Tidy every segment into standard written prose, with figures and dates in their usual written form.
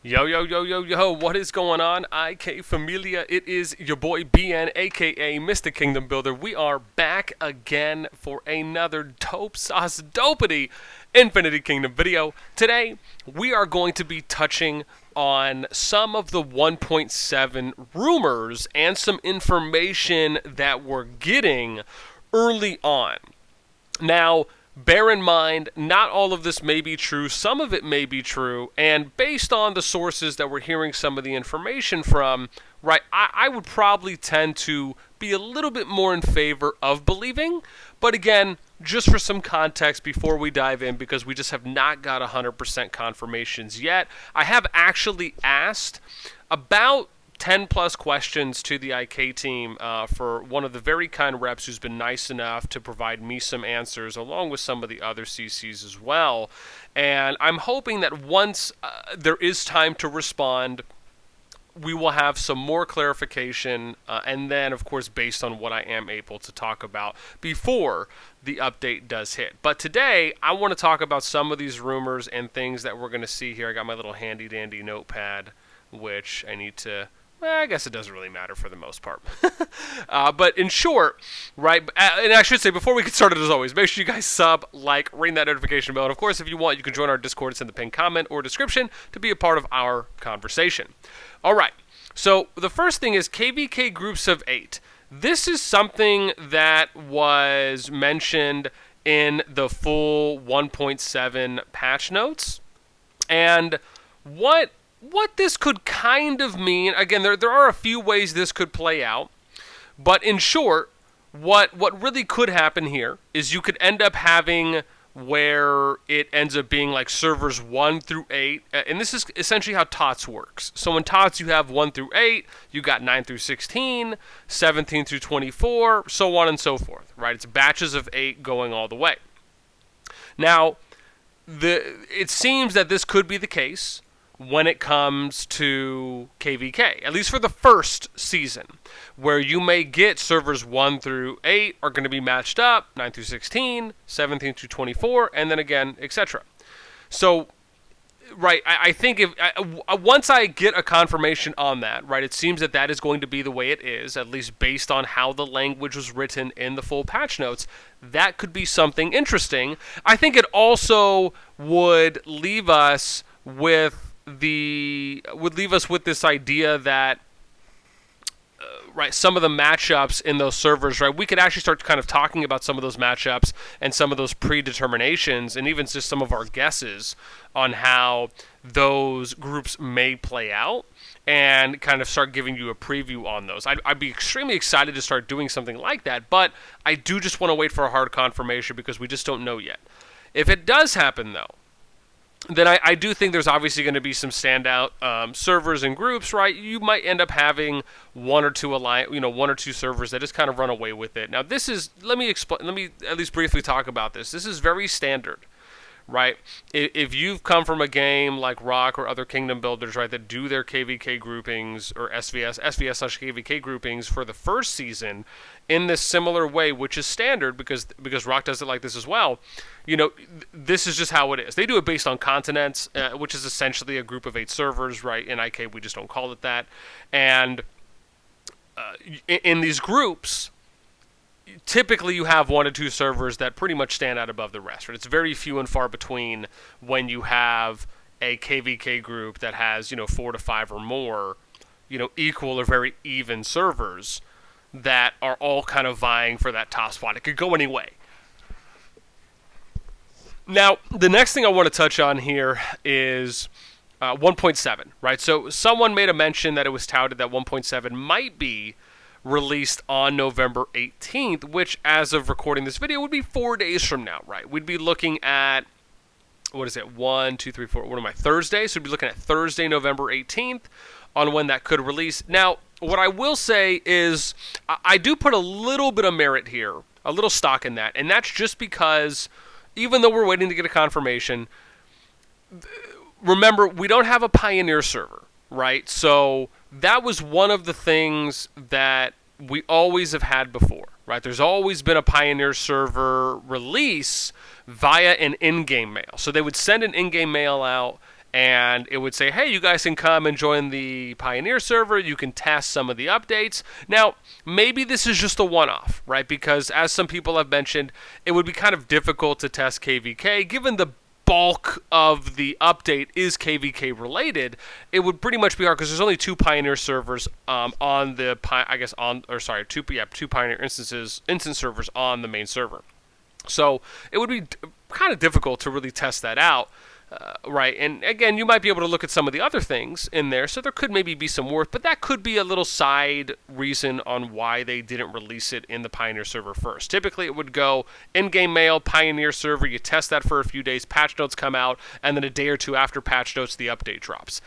Yo, yo, yo, yo, yo, what is going on? IK Familia, it is your boy BN, aka Mr. Kingdom Builder. We are back again for another dope sauce dopity Infinity Kingdom video. Today, we are going to be touching on some of the 1.7 rumors and some information that we're getting early on. Now, bear in mind, not all of this may be true. Some of it may be true. And based on the sources that we're hearing some of the information from, right, I would probably tend to be a little bit more in favor of believing. But again, just for some context before we dive in, because we just have not got 100% confirmations yet, I have actually asked about 10 plus questions to the IK team for one of the very kind reps who's been nice enough to provide me some answers along with some of the other CCs as well. And I'm hoping that once there is time to respond, we will have some more clarification and then, of course, based on what I am able to talk about before the update does hit. But today, I want to talk about some of these rumors and things that we're going to see here. I got my little handy dandy notepad, which I need to... Well, I guess it doesn't really matter for the most part. But in short, right, and I should say, before we get started, as always, make sure you guys sub, like, ring that notification bell. And, of course, if you want, you can join our Discord. It's in the pinned comment or description to be a part of our conversation. All right, so the first thing is KvK groups of 8. This is something that was mentioned in the full 1.7 patch notes. And what this could kind of mean, again, there are a few ways this could play out, but in short, what really could happen here is you could end up having where it ends up being like servers 1 through 8, and this is essentially how TOTS works. So in TOTS, you have 1 through 8, you got 9 through 16, 17 through 24, so on and so forth, right? It's batches of 8 going all the way. Now, it seems that this could be the case when it comes to KvK, at least for the first season, where you may get servers 1 through 8 are going to be matched up, 9 through 16, 17 through 24, and then again, etc. So, right, I think if once I get a confirmation on that, right, it seems that that is going to be the way it is, at least based on how the language was written in the full patch notes. That could be something interesting. I think it also would leave us with this idea that right, some of the matchups in those servers, right, we could actually start kind of talking about some of those matchups and some of those predeterminations and even just some of our guesses on how those groups may play out and kind of start giving you a preview on those. I'd be extremely excited to start doing something like that, but I do just want to wait for a hard confirmation because we just don't know yet. If it does happen, though, then I do think there's obviously going to be some standout servers and groups, right? You might end up having one or two servers that just kind of run away with it. Now, this is let me at least briefly talk about this. This is very standard, right? If you've come from a game like Rock or other Kingdom builders, right, that do their KvK groupings or SVS/KvK groupings for the first season in this similar way, which is standard because Rock does it like this as well. You know, this is just how it is. They do it based on continents, which is essentially a group of 8 servers, right? In IK, we just don't call it that. And in these groups, typically you have 1 or 2 servers that pretty much stand out above the rest, right? It's very few and far between when you have a KvK group that has, 4 to 5 or more, equal or very even servers that are all kind of vying for that top spot. It could go any way. Now, the next thing I want to touch on here is 1.7, right? So someone made a mention that it was touted that 1.7 might be released on November 18th, which as of recording this video would be 4 days from now, right? We'd be looking at, Thursday. So we'd be looking at Thursday, November 18th on when that could release. Now, what I will say is I do put a little bit of merit here, a little stock in that, and that's just because even though we're waiting to get a confirmation, remember, we don't have a Pioneer server, right? So that was one of the things that we always have had before, right? There's always been a Pioneer server release via an in-game mail. So they would send an in-game mail out, and it would say, hey, you guys can come and join the Pioneer server. You can test some of the updates. Now, maybe this is just a one-off, right? Because as some people have mentioned, it would be kind of difficult to test KvK, given the bulk of the update is KvK related. It would pretty much be hard because there's only 2 Pioneer servers on the two Pioneer instance servers on the main server. So it would be kind of difficult to really test that out. Right, and again, you might be able to look at some of the other things in there, so there could maybe be some worth, but that could be a little side reason on why they didn't release it in the Pioneer server first. Typically, it would go in-game mail, Pioneer server, you test that for a few days, patch notes come out, and then a day or two after patch notes, the update drops.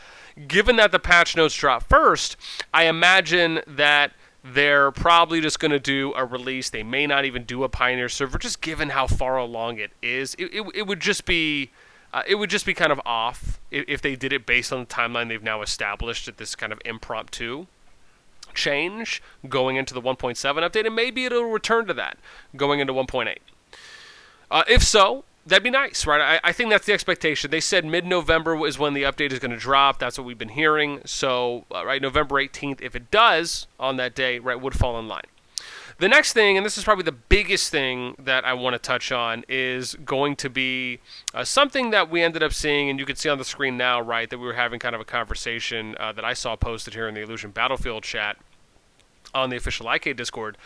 Given that the patch notes drop first, I imagine that they're probably just going to do a release. They may not even do a Pioneer server, just given how far along it is. It would just be... it would just be kind of off if they did it based on the timeline they've now established at this kind of impromptu change going into the 1.7 update, and maybe it'll return to that going into 1.8. If so, that'd be nice, right? I think that's the expectation. They said mid-November is when the update is going to drop. That's what we've been hearing. So, right, November 18th, if it does on that day, right, would fall in line. The next thing, and this is probably the biggest thing that I want to touch on, is going to be something that we ended up seeing, and you can see on the screen now, right, that we were having kind of a conversation that I saw posted here in the Illusion Battlefield chat on the official IK Discord,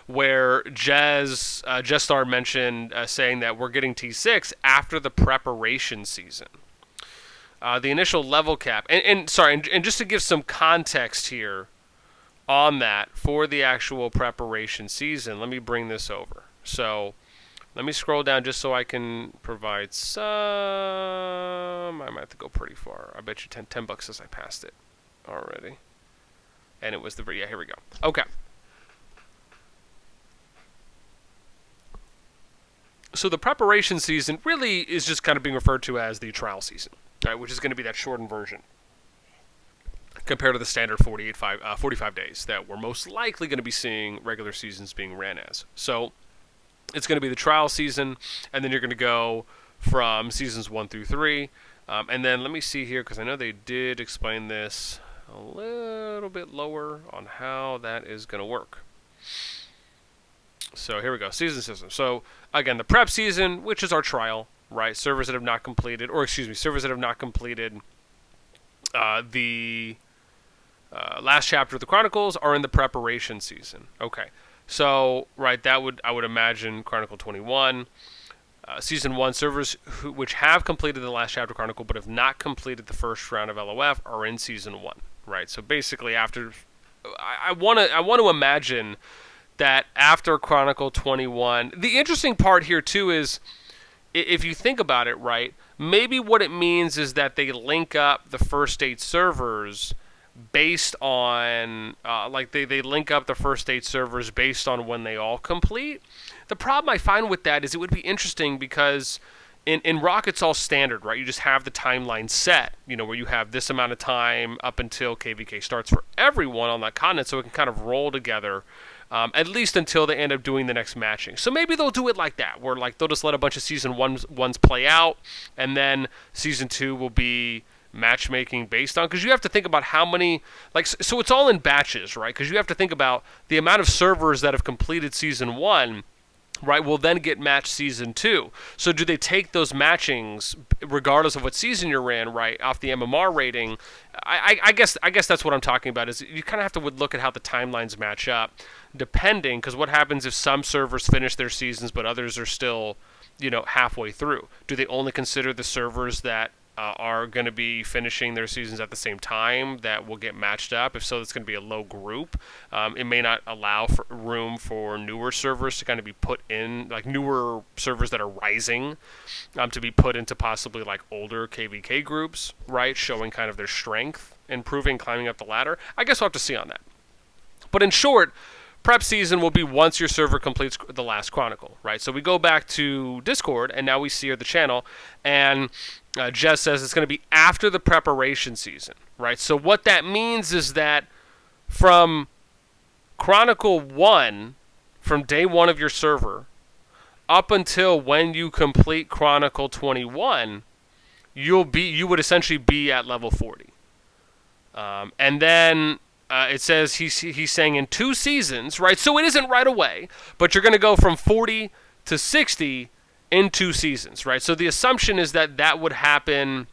where Jestar mentioned saying that we're getting T6 after the preparation season. The initial level cap, and just to give some context here, on that for the actual preparation season, let me bring this over. So let me scroll down just so I can provide some. I might have to go pretty far. I bet you 10 bucks as I passed it already. And it was yeah, here we go. Okay. So the preparation season really is just kind of being referred to as the trial season, right, which is going to be that shortened version compared to the standard 45 days that we're most likely going to be seeing regular seasons being ran as. So it's going to be the trial season, and then you're going to go from seasons 1 through 3. And then let me see here, because I know they did explain this a little bit lower on how that is going to work. So here we go, season system. So again, the prep season, which is our trial, right? Servers that have not completed the last chapter of the Chronicles are in the preparation season. Okay, so right, I would imagine Chronicle 21, Season 1 servers which have completed the last chapter Chronicle but have not completed the first round of LOF are in Season 1, right? So basically, after I want to imagine that after Chronicle 21, the interesting part here too is, if you think about it, right, maybe what it means is that they link up the first 8 servers based on, they link up the first 8 servers based on when they all complete. The problem I find with that is it would be interesting because in Rock it's all standard, right? You just have the timeline set, where you have this amount of time up until KvK starts for everyone on that continent, so it can kind of roll together. At least until they end up doing the next matching. So maybe they'll do it like that, where they'll just let a bunch of Season 1s play out, and then Season 2 will be matchmaking based on, because you have to think about how many, so it's all in batches, right? Because you have to think about the amount of servers that have completed Season 1, right, will then get matched Season 2. So do they take those matchings, regardless of what season you're in, right, off the MMR rating? I guess that's what I'm talking about, is you kind of have to look at how the timelines match up, depending, because what happens if some servers finish their seasons but others are still, halfway through? Do they only consider the servers that are going to be finishing their seasons at the same time that will get matched up? If so, it's going to be a low group. It may not allow for room for newer servers to kind of be put in, newer servers that are rising, to be put into possibly older KvK groups, right, showing kind of their strength, improving, climbing up the ladder. I guess we'll have to see on that. But in short, prep season will be once your server completes the last Chronicle, right? So we go back to Discord, and now we see the channel, and Jess says it's going to be after the preparation season, right? So what that means is that from Chronicle 1, from day 1 of your server, up until when you complete Chronicle 21, you would essentially be at level 40. And then it says he's saying in 2 seasons, right? So it isn't right away, but you're going to go from 40 to 60 in 2 seasons, right? So the assumption is that would happen.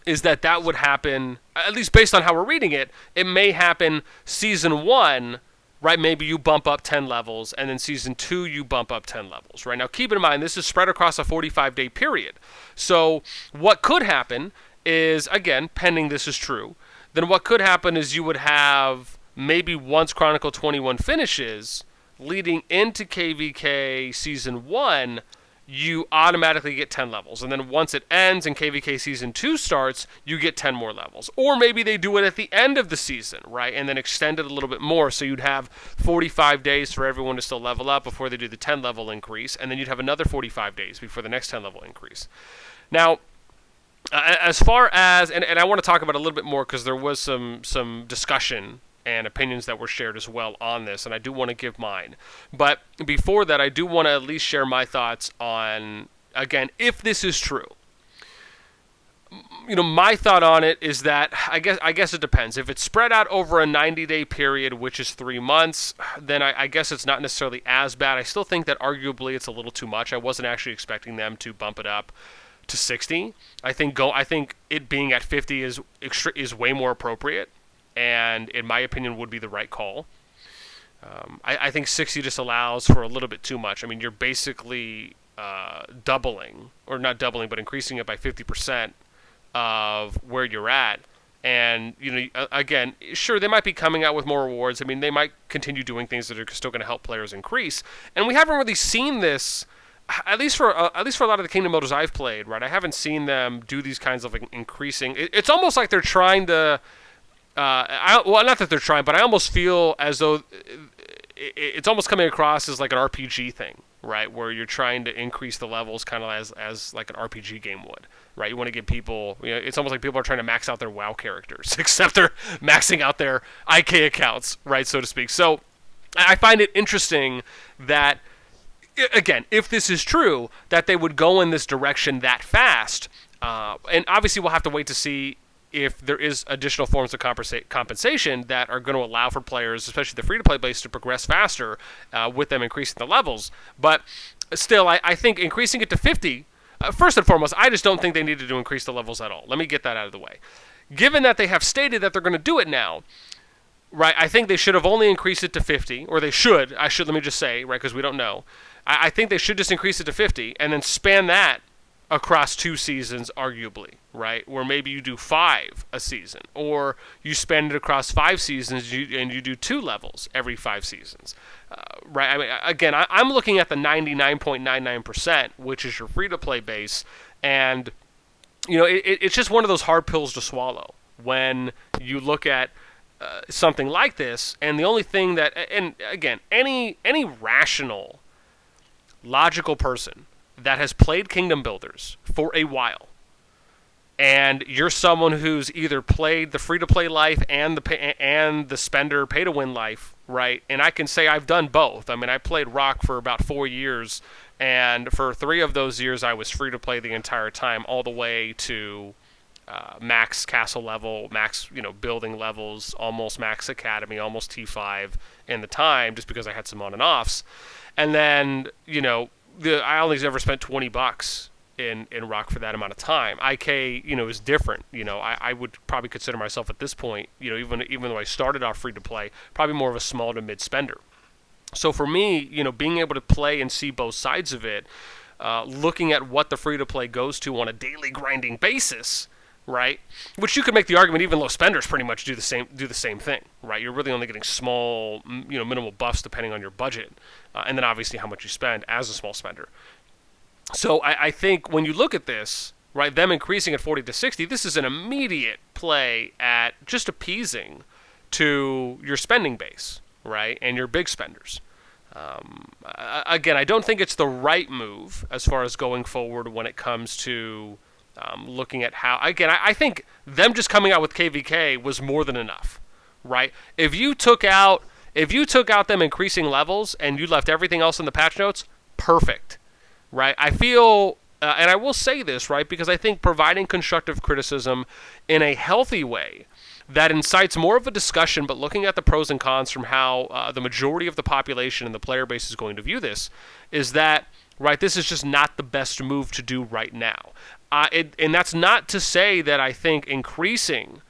At least based on how we're reading it, it may happen season 1, right? Maybe you bump up 10 levels, and then season 2 you bump up 10 levels, right? Now keep in mind this is spread across a 45-day period. So what could happen is, again, pending this is true, then what could happen is you would have maybe once Chronicle 21 finishes, leading into KvK Season 1, you automatically get 10 levels. And then once it ends and KvK Season 2 starts, you get 10 more levels. Or maybe they do it at the end of the season, right? And then extend it a little bit more. So you'd have 45 days for everyone to still level up before they do the 10 level increase. And then you'd have another 45 days before the next 10 level increase. Now, as far as, and I want to talk about it a little bit more because there was some discussion and opinions that were shared as well on this, and I do want to give mine. But before that, I do want to at least share my thoughts on, again, if this is true. My thought on it is that I guess it depends. If it's spread out over a 90-day period, which is 3 months, then I guess it's not necessarily as bad. I still think that arguably it's a little too much. I wasn't actually expecting them to bump it up to 60. I think it being at 50 is way more appropriate, and in my opinion would be the right call. I think 60 just allows for a little bit too much. I mean, you're basically doubling, or not doubling, but increasing it by 50% of where you're at. And, again, sure, they might be coming out with more rewards. I mean, they might continue doing things that are still going to help players increase. And we haven't really seen this, at least for a lot of the Kingdom Builders I've played, right? I haven't seen them do these kinds of increasing. It's almost like they're trying to. Not that they're trying, but I almost feel as though it's almost coming across as like an RPG thing, right? Where you're trying to increase the levels, kind of as like an RPG game would, right? You want to give people, it's almost like people are trying to max out their WoW characters, except they're maxing out their IK accounts, right, so to speak. So I find it interesting that, again, if this is true, that they would go in this direction that fast. And obviously we'll have to wait to see if there is additional forms of compensation that are going to allow for players, especially the free-to-play base, to progress faster with them increasing the levels. But still, I think increasing it to 50, first and foremost, I just don't think they needed to increase the levels at all. Let me get that out of the way. Given that they have stated that they're going to do it now, right, I think they should have only increased it to 50, or they should, let me just say, right, because we don't know. I think they should just increase it to 50 and then span that across 2 seasons, arguably, right? Where maybe you do 5 a season, or you span it across 5 seasons and you do 2 levels every 5 seasons, right? I mean, again, I'm looking at the 99.99%, which is your free-to-play base, and it's just one of those hard pills to swallow when you look at something like this. And the only thing that, and again, any rational, logical person that has played Kingdom Builders for a while, and you're someone who's either played the free-to-play life and the spender pay-to-win life, right? And I can say I've done both. I mean, I played Rock for about 4 years, and for 3 of those years I was free-to-play the entire time, all the way to max castle level, max building levels, almost max academy, almost T5 in the time, just because I had some on and offs. And then I only ever spent $20 in Rock for that amount of time. IK, is different. I would probably consider myself at this point, even though I started off free to play, probably more of a small to mid spender. So for me, being able to play and see both sides of it, looking at what the free to play goes to on a daily grinding basis, right? Which you could make the argument even low spenders pretty much do the same thing, right? You're really only getting small, minimal buffs depending on your budget, and then obviously how much you spend as a small spender. So I think when you look at this, right, them increasing at 40 to 60, this is an immediate play at just appeasing to your spending base, right, and your big spenders. Again, I don't think it's the right move as far as going forward when it comes to looking at how, again, I think them just coming out with KvK was more than enough, right? If you took out them increasing levels and you left everything else in the patch notes, perfect, right? I feel and I will say this, right, because I think providing constructive criticism in a healthy way that incites more of a discussion, but looking at the pros and cons from how the majority of the population and the player base is going to view this, is that, right, this is just not the best move to do right now. And that's not to say that I think increasing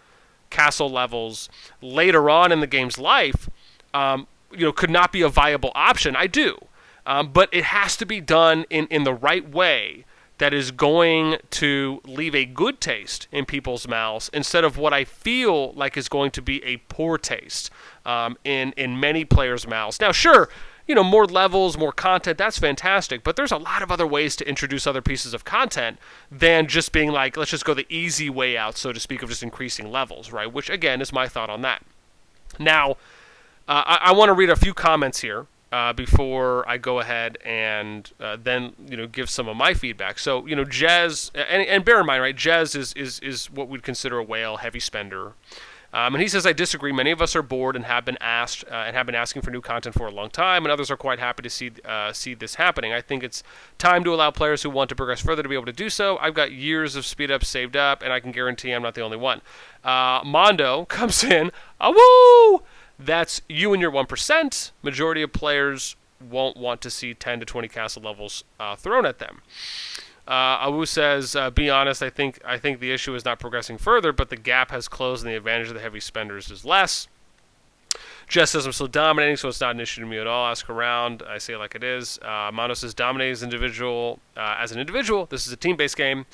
castle levels later on in the game's life, could not be a viable option. I do. But it has to be done in the right way that is going to leave a good taste in people's mouths instead of what I feel like is going to be a poor taste in many players' mouths. Now, sure, more levels, more content, that's fantastic, but there's a lot of other ways to introduce other pieces of content than just being like, let's just go the easy way out, so to speak, of just increasing levels, right? Which, again, is my thought on that. Now, I want to read a few comments here before I go ahead and then give some of my feedback. So Jez, and bear in mind, right, Jez is what we'd consider a whale, heavy spender, and he says, I disagree. Many of us are bored and have been asked and have been asking for new content for a long time, and others are quite happy to see this happening. I think it's time to allow players who want to progress further to be able to do so. I've got years of speed ups saved up, and I can guarantee I'm not the only one. Mondo comes in, woo! That's you and your 1%. Majority of players won't want to see 10 to 20 castle levels thrown at them. Awu says, be honest, I think the issue is not progressing further, but the gap has closed and the advantage of the heavy spenders is less. Jess says, I'm still dominating, so it's not an issue to me at all. Ask around. I say it like it is. Mono says, dominate as an individual. This is a team-based game.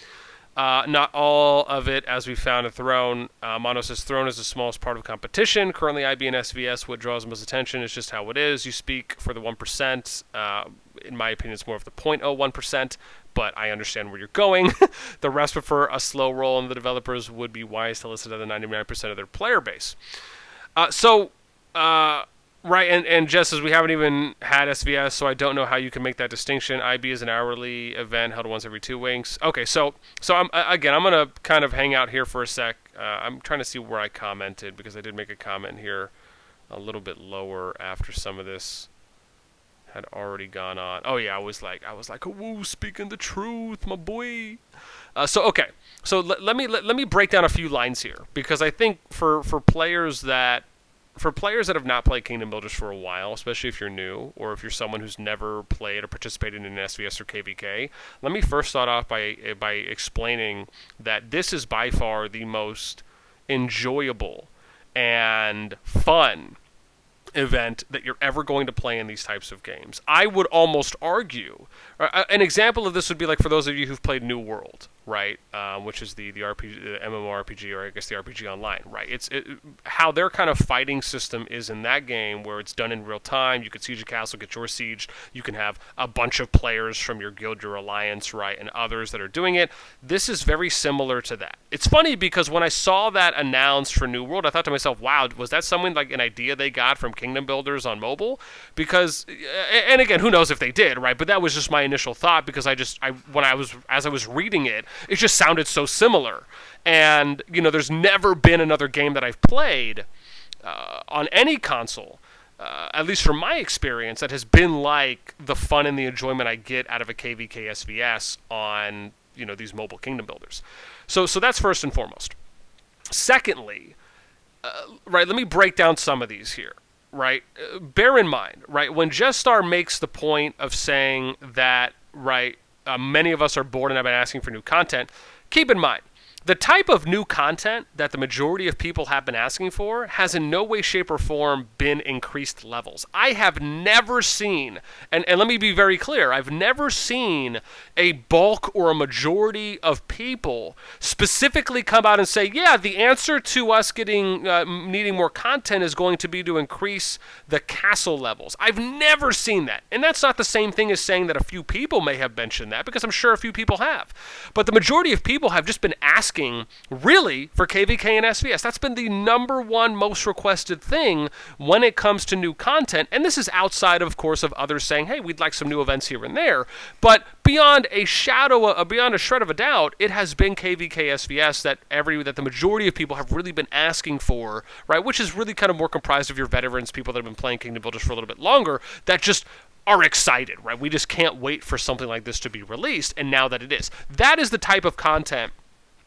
Not all of it, as we found at Throne. Mono says Throne is the smallest part of competition. Currently, IB and SVS, what draws most attention is just how it is. You speak for the 1%. In my opinion, it's more of the 0.01%, but I understand where you're going. The rest prefer a slow roll, and the developers would be wise to listen to the 99% of their player base. Right, and Jess says, we haven't even had SVS, so I don't know how you can make that distinction. IB is an hourly event held once every 2 weeks. Okay, so I'm going to kind of hang out here for a sec. I'm trying to see where I commented, because I did make a comment here a little bit lower after some of this had already gone on. Oh yeah, I was like, woo, speaking the truth, my boy. So let me break down a few lines here, because I think for players that have not played Kingdom Builders for a while, especially if you're new, or if you're someone who's never played or participated in SVS or KvK, let me first start off by explaining that this is by far the most enjoyable and fun event that you're ever going to play in these types of games. I would almost argue, an example of this would be like for those of you who've played New World, right, which is the RPG, the MMORPG, or I guess the RPG Online, right? How their kind of fighting system is in that game, where it's done in real time. You can siege a castle, get your siege. You can have a bunch of players from your guild, your alliance, right, and others that are doing it. This is very similar to that. It's funny because when I saw that announced for New World, I thought to myself, wow, was that something like an idea they got from Kingdom Builders on mobile? Because, and again, who knows if they did, right? But that was just my initial thought, because as I was reading it, it just sounded so similar. And, there's never been another game that I've played on any console, at least from my experience, that has been like the fun and the enjoyment I get out of a KvK SVS on, these mobile Kingdom Builders. So that's first and foremost. Secondly, right, let me break down some of these here. Right, bear in mind, right, when Jestar makes the point of saying that, right, many of us are bored and have been asking for new content, keep in mind, the type of new content that the majority of people have been asking for has in no way, shape, or form been increased levels. I have never seen, and let me be very clear, I've never seen a bulk or a majority of people specifically come out and say, yeah, the answer to us needing more content is going to be to increase the castle levels. I've never seen that. And that's not the same thing as saying that a few people may have mentioned that, because I'm sure a few people have. But the majority of people have just been asking really for KvK and SVS. That's been the number one most requested thing when it comes to new content, and this is outside, of course, of others saying, hey, we'd like some new events here and there, but beyond a shred of a doubt, it has been KvK SVS that the majority of people have really been asking for, right, which is really kind of more comprised of your veterans, people that have been playing Kingdom Builders for a little bit longer, that just are excited, right? We just can't wait for something like this to be released, and now that it is. That is the type of content,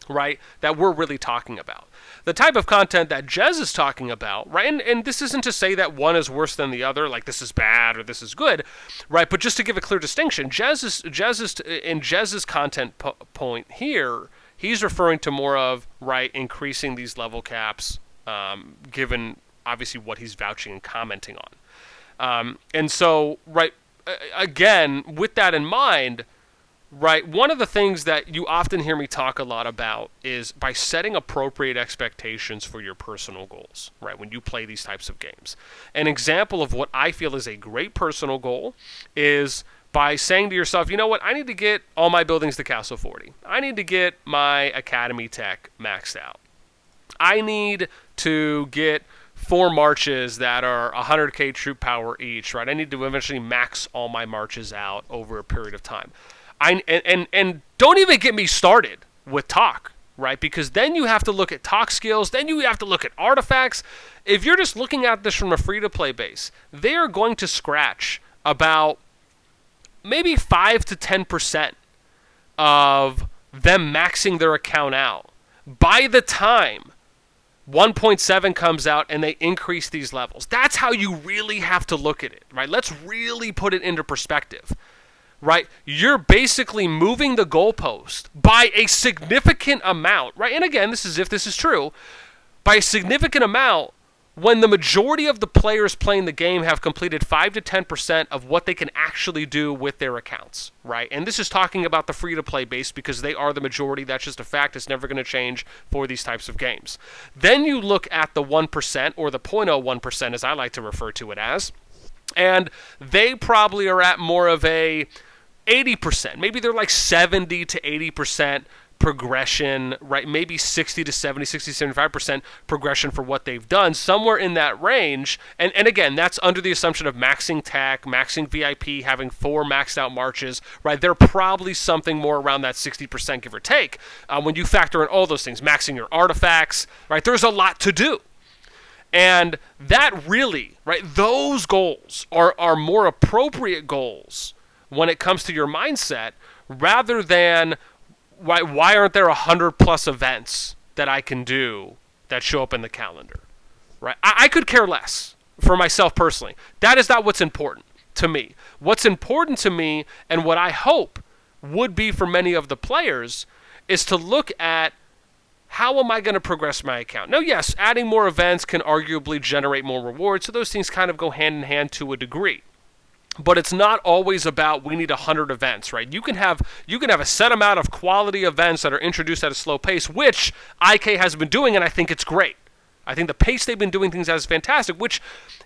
right, that we're really talking about. The type of content that Jez is talking about, right, and this isn't to say that one is worse than the other, like this is bad or this is good, right, but just to give a clear distinction, in Jez's content point here, he's referring to more of, right, increasing these level caps, given, obviously, what he's vouching and commenting on. And so, right, again, with that in mind, right, one of the things that you often hear me talk a lot about is by setting appropriate expectations for your personal goals, right, when you play these types of games. An example of what I feel is a great personal goal is by saying to yourself, you know what, I need to get all my buildings to Castle 40. I need to get my Academy Tech maxed out. I need to get 4 marches that are 100k troop power each, right? I need to eventually max all my marches out over a period of time. And don't even get me started with talk, right? Because then you have to look at talk skills, then you have to look at artifacts. If you're just looking at this from a free-to-play base, they are going to scratch about maybe 5 to 10% of them maxing their account out by the time 1.7 comes out and they increase these levels. That's how you really have to look at it, right? Let's really put it into perspective. Right, you're basically moving the goalpost by a significant amount, right? And again, this is if this is true, by a significant amount when the majority of the players playing the game have completed 5 to 10% of what they can actually do with their accounts, right? And this is talking about the free-to-play base because they are the majority. That's just a fact. It's never going to change for these types of games. Then you look at the 1% or the 0.01%, as I like to refer to it as, and they probably are at more of a 80%. Maybe they're like 70 to 80% progression, right? Maybe 60 to 70, 60 to 75% progression for what they've done, somewhere in that range. And again, that's under the assumption of maxing tech, maxing VIP, having 4 maxed out marches, right? They're probably something more around that 60%, give or take. When you factor in all those things, maxing your artifacts, right? There's a lot to do. And that really, right, those goals are more appropriate goals when it comes to your mindset, rather than why aren't there 100+ events that I can do that show up in the calendar, right? I could care less for myself personally. That is not what's important to me. What's important to me, and what I hope would be for many of the players, is to look at how am I going to progress my account. Now, yes, adding more events can arguably generate more rewards, so those things kind of go hand in hand to a degree. But it's not always about we need 100 events, right? You can have a set amount of quality events that are introduced at a slow pace, which IK has been doing, and I think it's great. I think the pace they've been doing things at is fantastic, which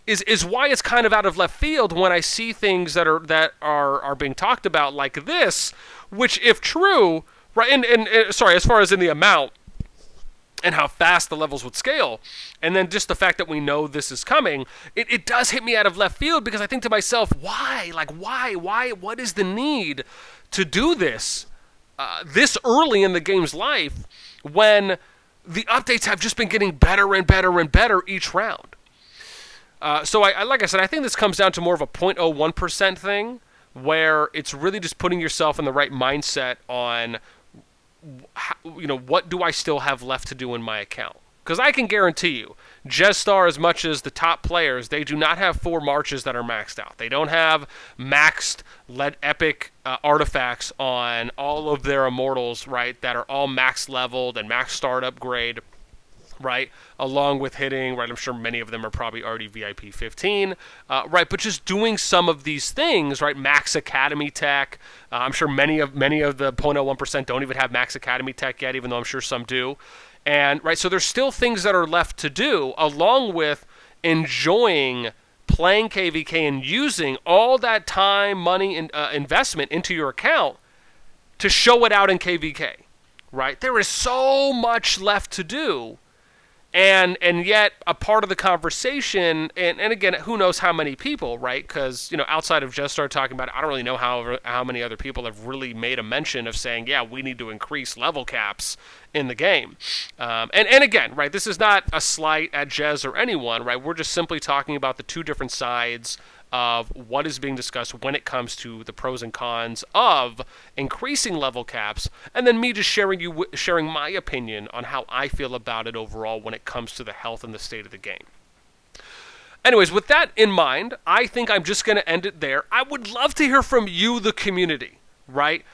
is why it's kind of out of left field when I see things that are being talked about like this, which if true, right? And sorry, as far as in the amount and how fast the levels would scale, and then just the fact that we know this is coming, it does hit me out of left field, because I think to myself, why? Like, why? What is the need to do this this early in the game's life when the updates have just been getting better and better and better each round? So I like I said, I think this comes down to more of a 0.01% thing, where it's really just putting yourself in the right mindset on, what do I still have left to do in my account? Because I can guarantee you, Jezstar, as much as the top players, they do not have 4 marches that are maxed out. They don't have maxed epic artifacts on all of their immortals, right, that are all max leveled and max start upgrade, right, along with hitting, right, I'm sure many of them are probably already VIP 15, right, but just doing some of these things, right, max Academy Tech. I'm sure many of the 0.01% don't even have max Academy Tech yet, even though I'm sure some do. And, right, so there's still things that are left to do, along with enjoying playing KvK and using all that time, money, and investment into your account to show it out in KvK, right? There is so much left to do. And yet, a part of the conversation, and again, who knows how many people, right? Because, outside of just start talking about it, I don't really know how many other people have really made a mention of saying, yeah, we need to increase level caps in the game. And again, right, this is not a slight at Jez or anyone, right? We're just simply talking about the two different sides of what is being discussed when it comes to the pros and cons of increasing level caps, and then me just sharing my opinion on how I feel about it overall when it comes to the health and the state of the game. Anyways, with that in mind, I think I'm just going to end it there. I would love to hear from you, the community, right?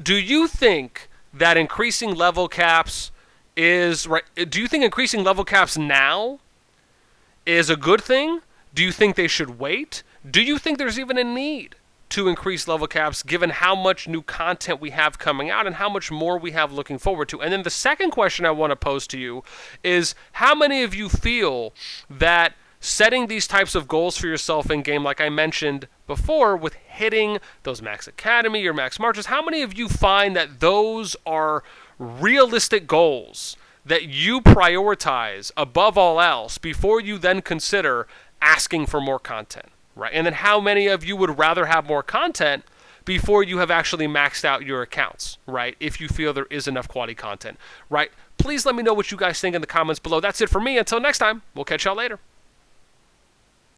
Do you think that increasing level caps is right? Do you think increasing level caps now is a good thing? Do you think they should wait? Do you think there's even a need to increase level caps given how much new content we have coming out and how much more we have looking forward to? And then the second question I want to pose to you is, how many of you feel that setting these types of goals for yourself in game, like I mentioned before, with hitting those max academy or max marches, how many of you find that those are realistic goals that you prioritize above all else before you then consider asking for more content, right? And then how many of you would rather have more content before you have actually maxed out your accounts, right? If you feel there is enough quality content, right? Please let me know what you guys think in the comments below. That's it for me. Until next time, we'll catch y'all later.